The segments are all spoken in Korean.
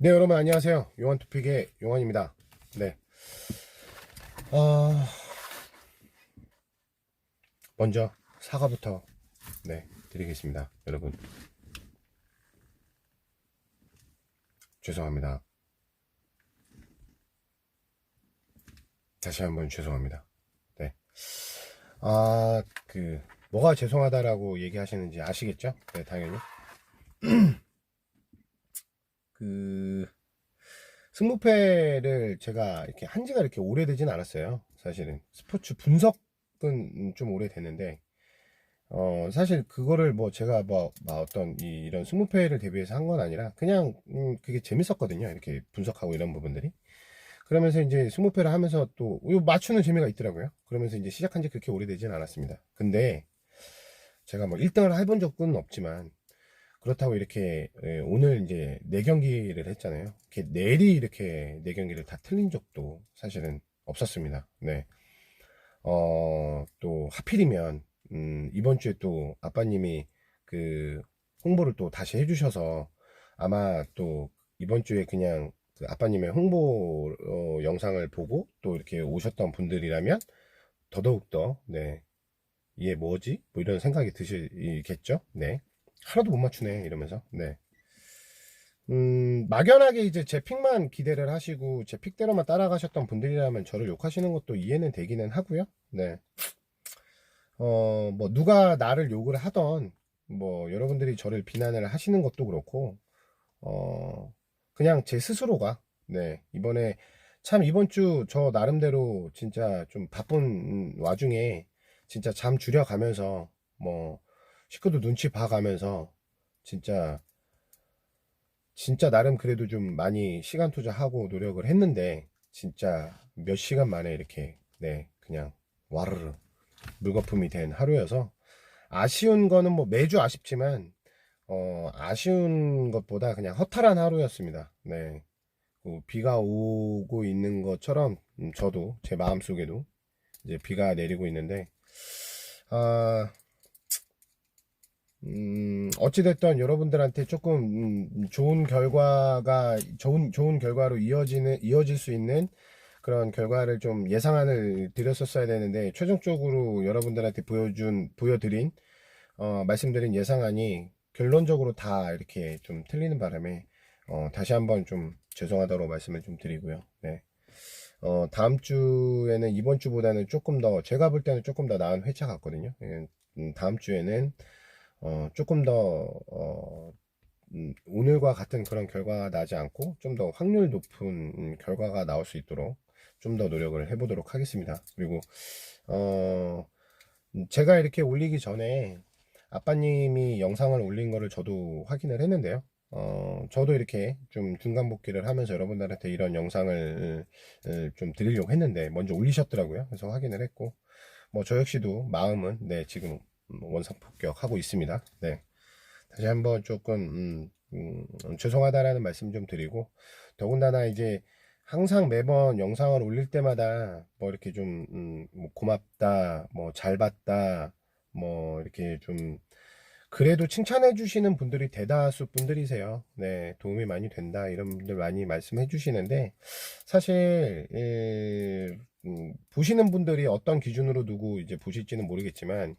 네, 여러분 안녕하세요. 용환투픽의 용환입니다. 네. 어, 먼저 사과부터 드리겠습니다. 여러분 죄송합니다. 다시 한번 죄송합니다. 네. 뭐가 죄송하다라고 얘기하시는지 아시겠죠? 네, 당연히. 그 승무패를 제가 이렇게 한 지가 이렇게 오래되진 않았어요. 사실은 스포츠 분석은 좀 오래됐는데 사실 그거를 뭐 제가 막 어떤 이런 승무패를 대비해서 한 건 아니라 그냥 그게 재밌었거든요. 이렇게 분석하고 이런 부분들이. 그러면서 이제 승무패를 하면서 또 이거 맞추는 재미가 있더라고요. 그러면서 이제 시작한 지 그렇게 오래되진 않았습니다. 근데 제가 뭐 1등을 해본 적은 없지만 그렇다고 이렇게 오늘 이제 4경기를 했잖아요. 이렇게 내리 이렇게 4경기를 다 틀린 적도 사실은 없었습니다. 네. 또 하필이면 이번 주에 또 아빠님이 그 홍보를 또 다시 해주셔서 아마 또 이번 주에 그냥 그 아빠님의 홍보 영상을 보고 또 이렇게 오셨던 분들이라면 더더욱더 네, 이게 뭐지? 뭐 이런 생각이 드시겠죠? 네. 하나도 못 맞추네 이러면서 네. 막연하게 이제 제 픽만 기대를 하시고 제 픽대로만 따라가셨던 분들이라면 저를 욕하시는 것도 이해는 되기는 하고요. 네. 뭐 누가 나를 욕을 하던 뭐 여러분들이 저를 비난을 하시는 것도 그렇고 그냥 제 스스로가 네 이번에 참 이번 주 저 나름대로 진짜 좀 바쁜 와중에 진짜 잠 줄여가면서 뭐 식구도 눈치 봐가면서 진짜 진짜 나름 그래도 좀 많이 시간 투자하고 노력을 했는데 진짜 몇 시간 만에 이렇게 네 그냥 와르르 물거품이 된 하루여서 아쉬운 거는 뭐 매주 아쉽지만 아쉬운 것보다 그냥 허탈한 하루였습니다. 네. 비가 오고 있는 것처럼 저도 제 마음속에도 이제 비가 내리고 있는데 아, 어찌됐든 여러분들한테 조금 좋은 결과로 이어질 수 있는 그런 결과를 좀 예상안을 드렸었어야 되는데 최종적으로 여러분들한테 보여드린 말씀드린 예상안이 결론적으로 다 이렇게 좀 틀리는 바람에 다시 한번 좀 죄송하다고 말씀을 좀 드리고요. 네. 다음 주에는 이번 주보다는 조금 더 제가 볼 때는 조금 더 나은 회차 같거든요. 예, 다음 주에는 조금 더 오늘과 같은 그런 결과가 나지 않고 좀 더 확률 높은 결과가 나올 수 있도록 좀 더 노력을 해보도록 하겠습니다. 그리고 제가 이렇게 올리기 전에 아빠님이 영상을 올린 거를 저도 확인을 했는데요. 저도 이렇게 좀 중간 복귀를 하면서 여러분들한테 이런 영상을 좀 드리려고 했는데 먼저 올리셨더라고요. 그래서 확인을 했고 뭐 저 역시도 마음은 네 지금 원상 폭격하고 있습니다. 네. 다시 한번 조금 죄송하다라는 말씀 좀 드리고 더군다나 이제 항상 매번 영상을 올릴 때마다 뭐 이렇게 좀 뭐 고맙다 뭐 잘 봤다 뭐 이렇게 좀 그래도 칭찬해 주시는 분들이 대다수 분들이세요. 네, 도움이 많이 된다 이런 분들 많이 말씀해 주시는데 사실 보시는 분들이 어떤 기준으로 두고 이제 보실지는 모르겠지만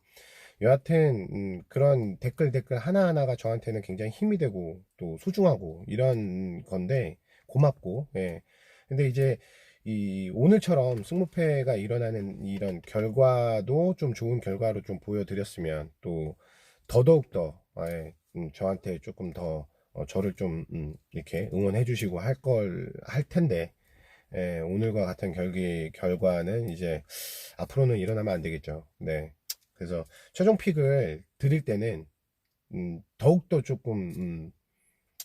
여하튼 그런 댓글 하나하나가 저한테는 굉장히 힘이 되고 또 소중하고 이런 건데 고맙고 예. 근데 이제 이 오늘처럼 승무패가 일어나는 이런 결과도 좀 좋은 결과로 좀 보여드렸으면 또 더더욱더 예, 저한테 조금 더 저를 좀 이렇게 응원해 주시고 할 텐데 예, 오늘과 같은 결과는 이제 앞으로는 일어나면 안 되겠죠. 네. 그래서 최종 픽을 드릴 때는 더욱더 조금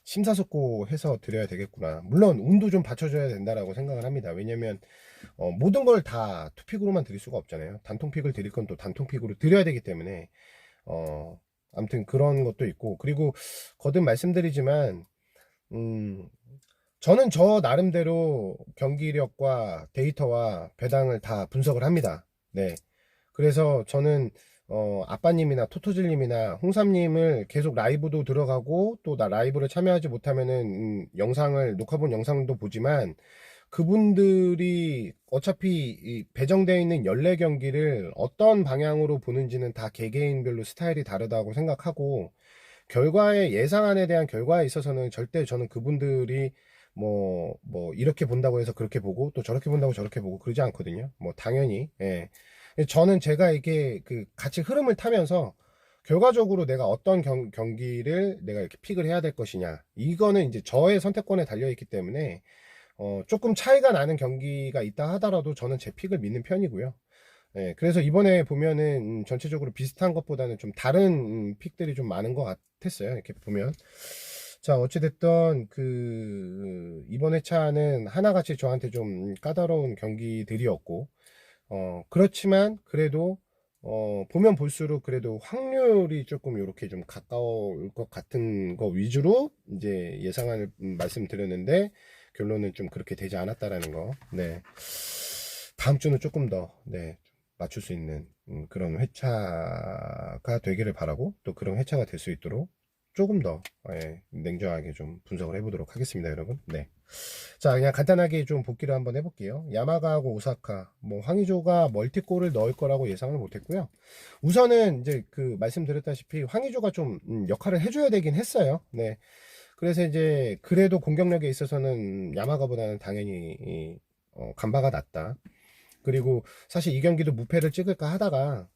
심사숙고해서 드려야 되겠구나. 물론 운도 좀 받쳐줘야 된다라고 생각을 합니다. 왜냐면 모든 걸 다 투픽으로만 드릴 수가 없잖아요. 단통픽을 드릴 건 또 단통픽으로 드려야 되기 때문에 아무튼 그런 것도 있고 그리고 거듭 말씀드리지만 저는 저 나름대로 경기력과 데이터와 배당을 다 분석을 합니다. 네. 그래서 저는 아빠님이나 토토질님이나 홍삼님을 계속 라이브도 들어가고 또 나 라이브를 참여하지 못하면은 영상을 녹화본 영상도 보지만 그분들이 어차피 이 배정되어 있는 14경기를 어떤 방향으로 보는지는 다 개개인별로 스타일이 다르다고 생각하고 결과의 예상안에 대한 결과에 있어서는 절대 저는 그분들이 뭐 이렇게 본다고 해서 그렇게 보고 또 저렇게 본다고 저렇게 보고 그러지 않거든요. 뭐 당연히 예. 저는 제가 이게 그 같이 흐름을 타면서 결과적으로 내가 어떤 경기를 내가 이렇게 픽을 해야 될 것이냐 이거는 이제 저의 선택권에 달려 있기 때문에 조금 차이가 나는 경기가 있다 하더라도 저는 제 픽을 믿는 편이고요. 예, 그래서 이번에 보면은 전체적으로 비슷한 것보다는 좀 다른 픽들이 좀 많은 것 같았어요. 이렇게 보면. 자, 어찌됐든 이번 회차는 하나같이 저한테 좀 까다로운 경기들이었고 그렇지만 그래도 보면 볼수록 그래도 확률이 조금 이렇게 좀 가까울 것 같은 거 위주로 이제 예상을 말씀드렸는데 결론은 좀 그렇게 되지 않았다라는 거. 네. 다음 주는 조금 더 네, 맞출 수 있는 그런 회차가 되기를 바라고 또 그런 회차가 될 수 있도록 조금 더 냉정하게 좀 분석을 해보도록 하겠습니다, 여러분. 네. 자, 그냥 간단하게 좀 복기를 한번 해볼게요. 야마가하고 오사카, 뭐 황의조가 멀티골을 넣을 거라고 예상을 못했고요. 우선은 이제 그 말씀드렸다시피 황의조가 좀 역할을 해줘야 되긴 했어요. 네. 그래서 이제 그래도 공격력에 있어서는 야마가보다는 당연히 간바가 낫다. 그리고 사실 이 경기도 무패를 찍을까 하다가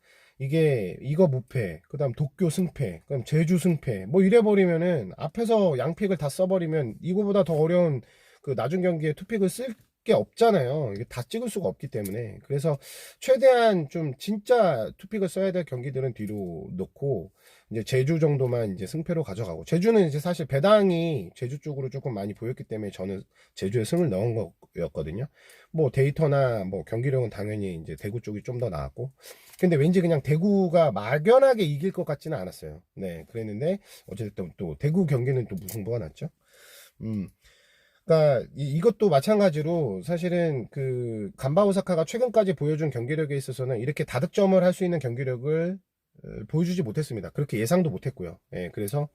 이거 무패, 그 다음 도쿄 승패, 그다음 제주 승패, 뭐 이래버리면은 앞에서 양픽을 다 써버리면 이거보다 더 어려운 그 나중 경기에 투픽을 쓸 게 없잖아요. 이게 다 찍을 수가 없기 때문에. 그래서 최대한 좀 진짜 투픽을 써야 될 경기들은 뒤로 놓고 이제 제주 정도만 이제 승패로 가져가고 제주는 이제 사실 배당이 제주 쪽으로 조금 많이 보였기 때문에 저는 제주에 승을 넣은 거였거든요. 뭐 데이터나 뭐 경기력은 당연히 이제 대구 쪽이 좀 더 나았고 근데 왠지 그냥 대구가 막연하게 이길 것 같지는 않았어요. 네, 그랬는데 어쨌든 또 대구 경기는 또 무승부가 났죠. 그러니까 이것도 마찬가지로 사실은 그 간바 오사카가 최근까지 보여준 경기력에 있어서는 이렇게 다득점을 할 수 있는 경기력을 보여주지 못했습니다. 그렇게 예상도 못했고요. 예, 그래서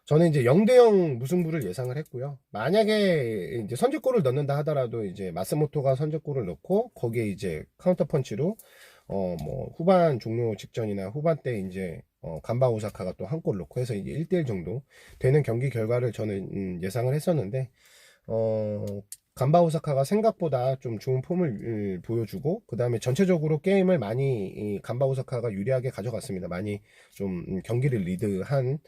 저는 이제 0대0 무승부를 예상을 했고요. 만약에 이제 선제골을 넣는다 하더라도 이제 마스모토가 선제골을 넣고 거기에 이제 카운터 펀치로 뭐 후반 종료 직전이나 후반 때 이제 간바 오사카가 또 한 골 넣고 해서 이제 1대1 정도 되는 경기 결과를 저는 예상을 했었는데 간바 오사카가 생각보다 좀 좋은 폼을 보여주고 그 다음에 전체적으로 게임을 많이 간바 오사카가 유리하게 가져갔습니다. 많이 좀 경기를 리드한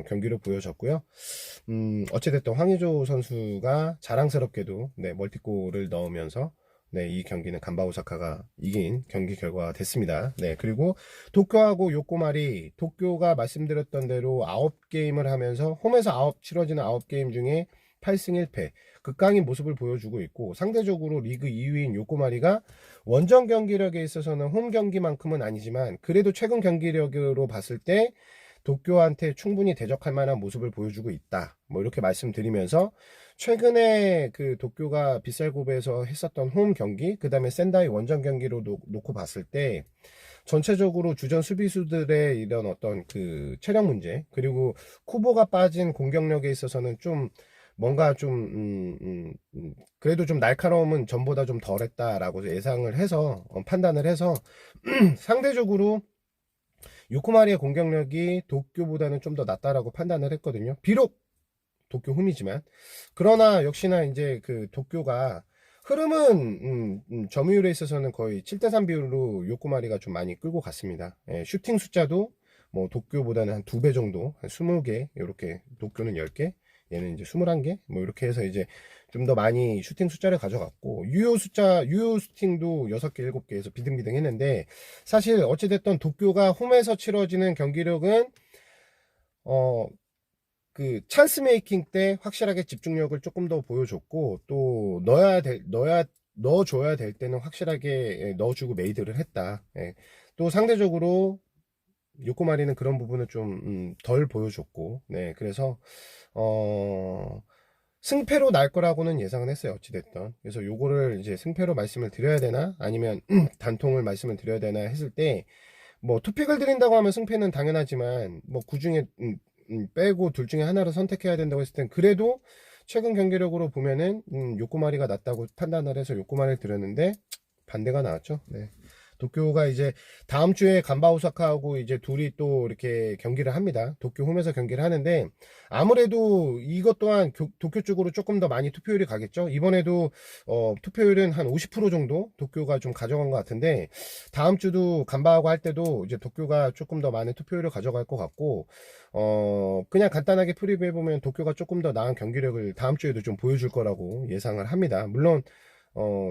경기로 보여졌고요. 어찌됐든 황의조 선수가 자랑스럽게도 네, 멀티골을 넣으면서 네, 이 경기는 간바 오사카가 이긴 경기 결과가 됐습니다. 네, 그리고 도쿄하고 요코마리, 도쿄가 말씀드렸던 대로 9게임을 하면서 홈에서 치러지는 9게임 중에 8승 1패 극강인 모습을 보여주고 있고 상대적으로 리그 2위인 요코마리가 원정 경기력에 있어서는 홈 경기만큼은 아니지만 그래도 최근 경기력으로 봤을 때 도쿄한테 충분히 대적할 만한 모습을 보여주고 있다. 뭐 이렇게 말씀드리면서 최근에 그 도쿄가 빗살고베에서 했었던 홈 경기, 그 다음에 센다이 원정 경기로 놓고 봤을 때 전체적으로 주전 수비수들의 이런 어떤 그 체력 문제, 그리고 쿠보가 빠진 공격력에 있어서는 좀 뭔가 좀 그래도 좀 날카로움은 전보다 좀 덜했다라고 예상을 해서 판단을 해서 상대적으로 요코마리의 공격력이 도쿄보다는 좀 더 낫다라고 판단을 했거든요. 비록 도쿄 홈이지만 그러나 역시나 이제 그 도쿄가 흐름은 점유율에 있어서는 거의 7대3 비율로 요코마리가 좀 많이 끌고 갔습니다. 예, 슈팅 숫자도 뭐 도쿄보다는 한 2배 정도, 한 20개, 이렇게 도쿄는 10개, 얘는 이제 21개, 뭐 이렇게 해서 이제 좀 더 많이 슈팅 숫자를 가져갔고, 유효 슈팅도 6개, 7개에서 비등비등 했는데, 사실 어찌됐든 도쿄가 홈에서 치러지는 경기력은, 그 찬스 메이킹 때 확실하게 집중력을 조금 더 보여줬고, 또 넣어줘야 될 때는 확실하게 넣어주고 메이드를 했다. 예. 또 상대적으로 요코마리는 그런 부분을 좀 덜 보여줬고, 네, 그래서 승패로 날 거라고는 예상은 했어요. 어찌됐든. 그래서 요거를 이제 승패로 말씀을 드려야 되나 아니면 단통을 말씀을 드려야 되나 했을 때 뭐 투픽을 드린다고 하면 승패는 당연하지만 뭐 그중에 빼고 둘 중에 하나를 선택해야 된다고 했을 땐 그래도 최근 경기력으로 보면은 요코마리가 낫다고 판단을 해서 요코마리를 드렸는데 반대가 나왔죠. 네. 도쿄가 이제 다음 주에 간바 오사카하고 이제 둘이 또 이렇게 경기를 합니다. 도쿄 홈에서 경기를 하는데 아무래도 이것 또한 도쿄 쪽으로 조금 더 많이 투표율이 가겠죠. 이번에도 투표율은 한 50% 정도 도쿄가 좀 가져간 것 같은데 다음 주도 간바하고 할 때도 이제 도쿄가 조금 더 많은 투표율을 가져갈 것 같고 그냥 간단하게 프리뷰해 보면 도쿄가 조금 더 나은 경기력을 다음 주에도 좀 보여줄 거라고 예상을 합니다. 물론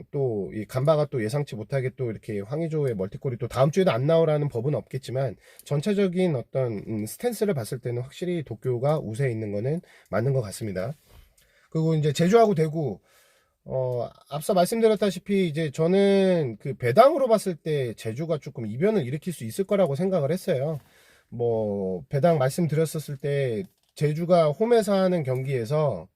또, 이 간바가 또 예상치 못하게 또 이렇게 황의조의 멀티골이 또 다음 주에도 안 나오라는 법은 없겠지만, 전체적인 어떤, 스탠스를 봤을 때는 확실히 도쿄가 우세에 있는 거는 맞는 것 같습니다. 그리고 이제 제주하고 대구, 앞서 말씀드렸다시피 이제 저는 그 배당으로 봤을 때 제주가 조금 이변을 일으킬 수 있을 거라고 생각을 했어요. 뭐, 배당 말씀드렸었을 때, 제주가 홈에서 하는 경기에서,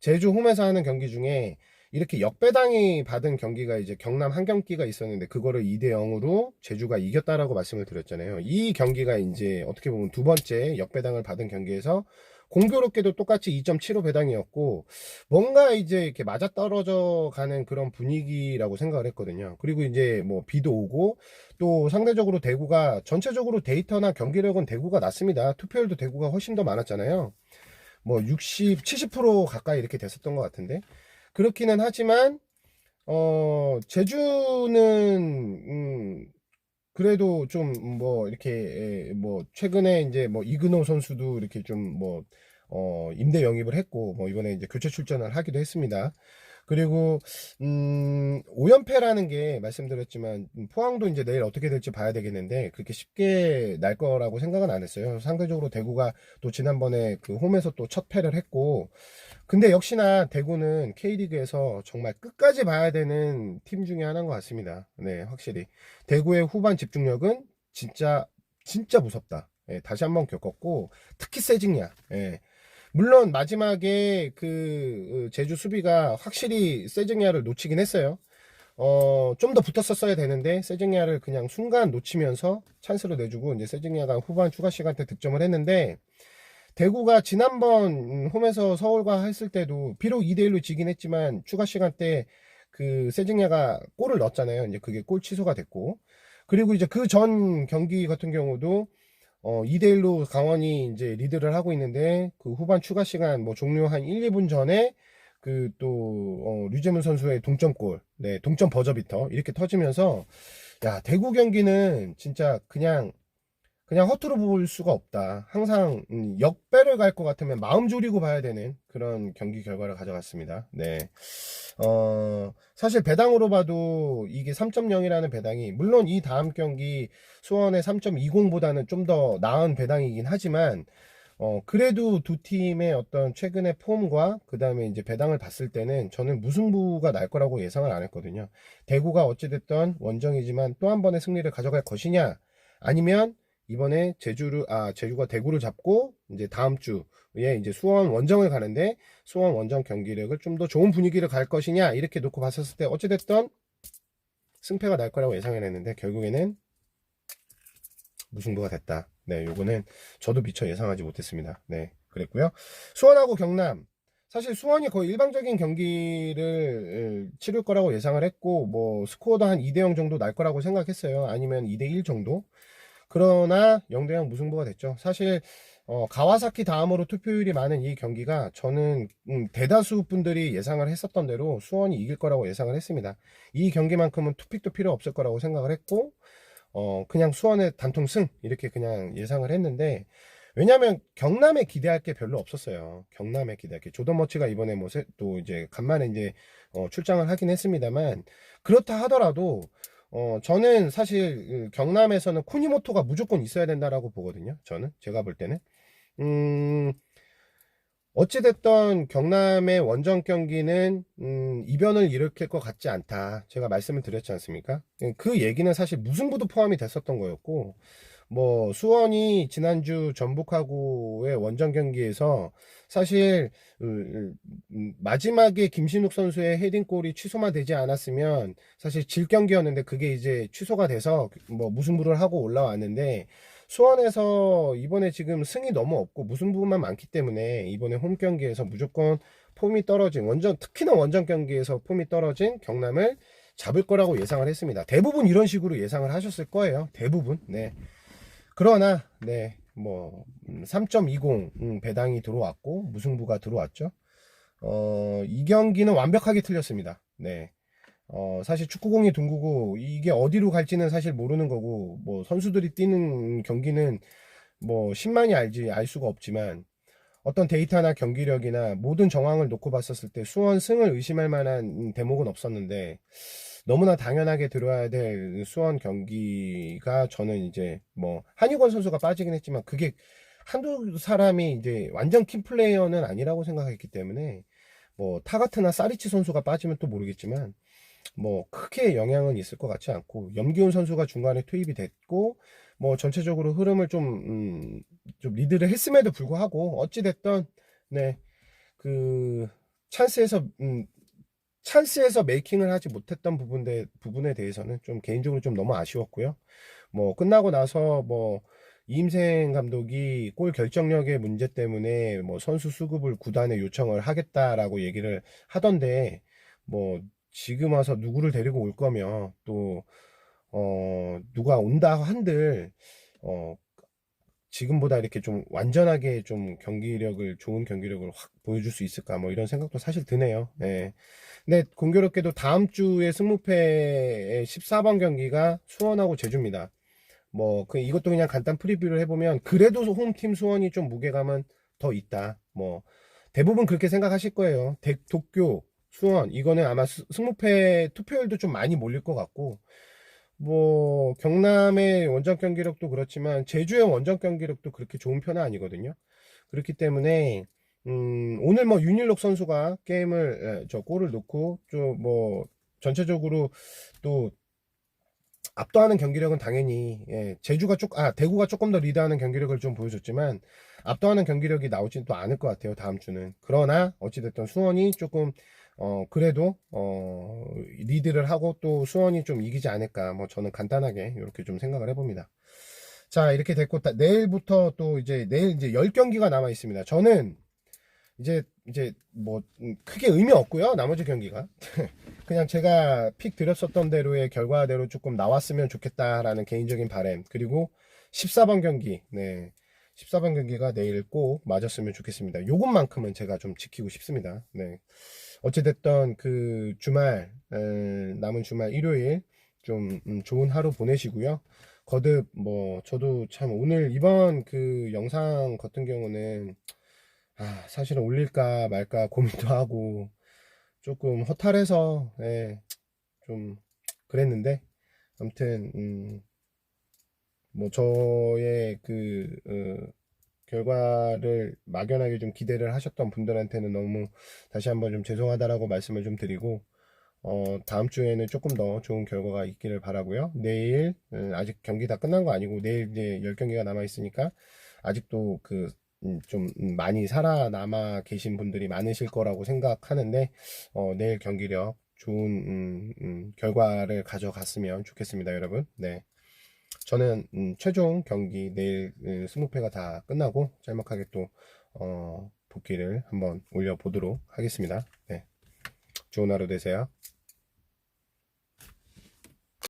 제주 홈에서 하는 경기 중에 이렇게 역배당이 받은 경기가 이제 경남 한 경기가 있었는데 그거를 2대 0으로 제주가 이겼다라고 말씀을 드렸잖아요. 이 경기가 이제 어떻게 보면 두 번째 역배당을 받은 경기에서 공교롭게도 똑같이 2.75 배당이었고 뭔가 이제 이렇게 맞아떨어져 가는 그런 분위기라고 생각을 했거든요. 그리고 이제 뭐 비도 오고 또 상대적으로 대구가 전체적으로 데이터나 경기력은 대구가 낫습니다. 투표율도 대구가 훨씬 더 많았잖아요. 뭐 60, 70% 가까이 이렇게 됐었던 것 같은데 그렇기는 하지만 제주는 그래도 좀 뭐 이렇게 뭐 최근에 이제 뭐 이근호 선수도 이렇게 좀 뭐 임대 영입을 했고 뭐 이번에 이제 교체 출전을 하기도 했습니다. 그리고 5연패라는 게 말씀드렸지만 포항도 이제 내일 어떻게 될지 봐야 되겠는데 그렇게 쉽게 날 거라고 생각은 안 했어요. 상대적으로 대구가 또 지난번에 그 홈에서 또 첫 패를 했고 근데 역시나 대구는 K리그에서 정말 끝까지 봐야 되는 팀 중에 하나인 것 같습니다. 네, 확실히 대구의 후반 집중력은 진짜 무섭다. 예, 다시 한번 겪었고 특히 세징야. 예. 물론 마지막에 그 제주 수비가 확실히 세징야를 놓치긴 했어요. 좀 더 붙었었어야 되는데 세징야를 그냥 순간 놓치면서 찬스를 내주고 이제 세징야가 후반 추가 시간 때 득점을 했는데 대구가 지난번 홈에서 서울과 했을 때도 비록 2대1로 지긴 했지만 추가 시간 때 그 세징야가 골을 넣었잖아요. 이제 그게 골 취소가 됐고 그리고 이제 그 전 경기 같은 경우도 2대1로 강원이 이제 리드를 하고 있는데 그 후반 추가 시간 뭐 종료 한 1, 2분 전에 그 또 류재문 선수의 동점골, 네, 동점 버저비터 이렇게 터지면서 야, 대구 경기는 진짜 그냥 허투루 볼 수가 없다. 항상 역배를 갈 것 같으면 마음 졸이고 봐야 되는 그런 경기 결과를 가져갔습니다. 네. 사실 배당으로 봐도 이게 3.0이라는 배당이 물론 이 다음 경기 수원의 3.20보다는 좀 더 나은 배당이긴 하지만 그래도 두 팀의 어떤 최근의 폼과 그 다음에 이제 배당을 봤을 때는 저는 무승부가 날 거라고 예상을 안 했거든요. 대구가 어찌됐든 원정이지만 또 한 번의 승리를 가져갈 것이냐 아니면 이번에 제주가 대구를 잡고 이제 다음 주에 이제 수원 원정을 가는데 수원 원정 경기력을 좀 더 좋은 분위기를 갈 것이냐 이렇게 놓고 봤었을 때 어찌됐든 승패가 날 거라고 예상을 했는데 결국에는 무승부가 됐다. 네, 요거는 저도 미처 예상하지 못했습니다. 네, 그랬고요. 수원하고 경남. 사실 수원이 거의 일방적인 경기를 치를 거라고 예상을 했고 뭐 스코어도 한 2대0 정도 날 거라고 생각했어요. 아니면 2대1 정도. 그러나 0대0 무승부가 됐죠. 사실 가와사키 다음으로 투표율이 많은 이 경기가 저는 대다수 분들이 예상을 했었던 대로 수원이 이길 거라고 예상을 했습니다. 이 경기만큼은 투픽도 필요 없을 거라고 생각을 했고 그냥 수원의 단통승 이렇게 그냥 예상을 했는데 왜냐면 경남에 기대할 게 별로 없었어요. 경남에 기대할 게 조던 머치가 이번에 뭐 또 이제 간만에 이제 출장을 하긴 했습니다만 그렇다 하더라도 저는 사실 경남에서는 쿠니모토가 무조건 있어야 된다라고 보거든요. 제가 볼 때는 어찌됐던 경남의 원정 경기는 이변을 일으킬 것 같지 않다. 제가 말씀을 드렸지 않습니까? 그 얘기는 사실 무승부도 포함이 됐었던 거였고 뭐 수원이 지난주 전북하고의 원정 경기에서 사실 마지막에 김신욱 선수의 헤딩골이 취소만 되지 않았으면 사실 질 경기였는데 그게 이제 취소가 돼서 뭐 무승부를 하고 올라왔는데 수원에서 이번에 지금 승이 너무 없고 무승부만 많기 때문에 이번에 홈 경기에서 무조건 폼이 떨어진 원정, 특히나 원정 경기에서 폼이 떨어진 경남을 잡을 거라고 예상을 했습니다. 대부분 이런 식으로 예상을 하셨을 거예요. 대부분. 네. 그러나 네. 뭐 3.20 배당이 들어왔고 무승부가 들어왔죠. 이 경기는 완벽하게 틀렸습니다. 네. 사실 축구공이 둥그고 이게 어디로 갈지는 사실 모르는 거고 뭐 선수들이 뛰는 경기는 뭐 10만이 알지 알 수가 없지만 어떤 데이터나 경기력이나 모든 정황을 놓고 봤었을 때 수원 승을 의심할 만한 대목은 없었는데 너무나 당연하게 들어야 될 수원 경기가 저는 이제 뭐 한유건 선수가 빠지긴 했지만 그게 한두 사람이 이제 완전 키 플레이어는 아니라고 생각했기 때문에 뭐 타가트나 사리치 선수가 빠지면 또 모르겠지만 뭐 크게 영향은 있을 것 같지 않고 염기훈 선수가 중간에 투입이 됐고 뭐 전체적으로 흐름을 좀 리드를 했음에도 불구하고 어찌 됐던 네 그 찬스에서 찬스에서 메이킹을 하지 못했던 부분에 대해서는 좀 개인적으로 좀 너무 아쉬웠고요. 뭐 끝나고 나서 뭐 이임생 감독이 골 결정력의 문제 때문에 뭐 선수 수급을 구단에 요청을 하겠다라고 얘기를 하던데 뭐 지금 와서 누구를 데리고 올 거며 또 누가 온다 한들 어 지금보다 이렇게 좀 완전하게 좀 좋은 경기력을 확 보여줄 수 있을까 뭐 이런 생각도 사실 드네요. 네. 근데 공교롭게도 다음 주에 승무패의 14번 경기가 수원하고 제주입니다. 뭐 이것도 그냥 간단 프리뷰를 해보면 그래도 홈팀 수원이 좀 무게감은 더 있다. 뭐 대부분 그렇게 생각하실 거예요. 도쿄, 수원 이거는 아마 승무패 투표율도 좀 많이 몰릴 것 같고 뭐 경남의 원정 경기력도 그렇지만 제주의 원정 경기력도 그렇게 좋은 편은 아니거든요. 그렇기 때문에 오늘 뭐 윤일록 선수가 저 골을 넣고 좀 뭐 전체적으로 또 압도하는 경기력은 당연히 대구가 조금 더 리드하는 경기력을 좀 보여줬지만 압도하는 경기력이 나오진 또 않을 것 같아요 다음 주는. 그러나 어찌됐든 수원이 조금 그래도 리드를 하고 또 수원이 좀 이기지 않을까 뭐 저는 간단하게 이렇게 좀 생각을 해봅니다. 자 이렇게 됐고 내일부터 또 이제 내일 이제 10경기가 남아 있습니다. 저는 이제 뭐 크게 의미 없고요 나머지 경기가 그냥 제가 픽 드렸었던 대로의 결과대로 조금 나왔으면 좋겠다라는 개인적인 바람 그리고 14번 경기 14번 경기가 내일 꼭 맞았으면 좋겠습니다. 요것만큼은 제가 좀 지키고 싶습니다. 네. 어찌됐던 그 주말 남은 주말 일요일 좀 좋은 하루 보내시고요. 거듭 뭐 저도 참 오늘 이번 그 영상 같은 경우는 사실은 올릴까 말까 고민도 하고 조금 허탈해서 좀 그랬는데 아무튼 뭐 저의 결과를 막연하게 좀 기대를 하셨던 분들한테는 너무 다시 한번 좀 죄송하다라고 말씀을 좀 드리고 다음 주에는 조금 더 좋은 결과가 있기를 바라고요. 내일 아직 경기 다 끝난 거 아니고 내일 이제 10경기가 남아 있으니까 아직도 좀 많이 살아남아 계신 분들이 많으실 거라고 생각하는데 내일 경기력 좋은 결과를 가져갔으면 좋겠습니다, 여러분. 네. 저는 최종 경기 내일 20패가 다 끝나고 짤막하게 또 복귀를 한번 올려보도록 하겠습니다. 네. 좋은 하루 되세요.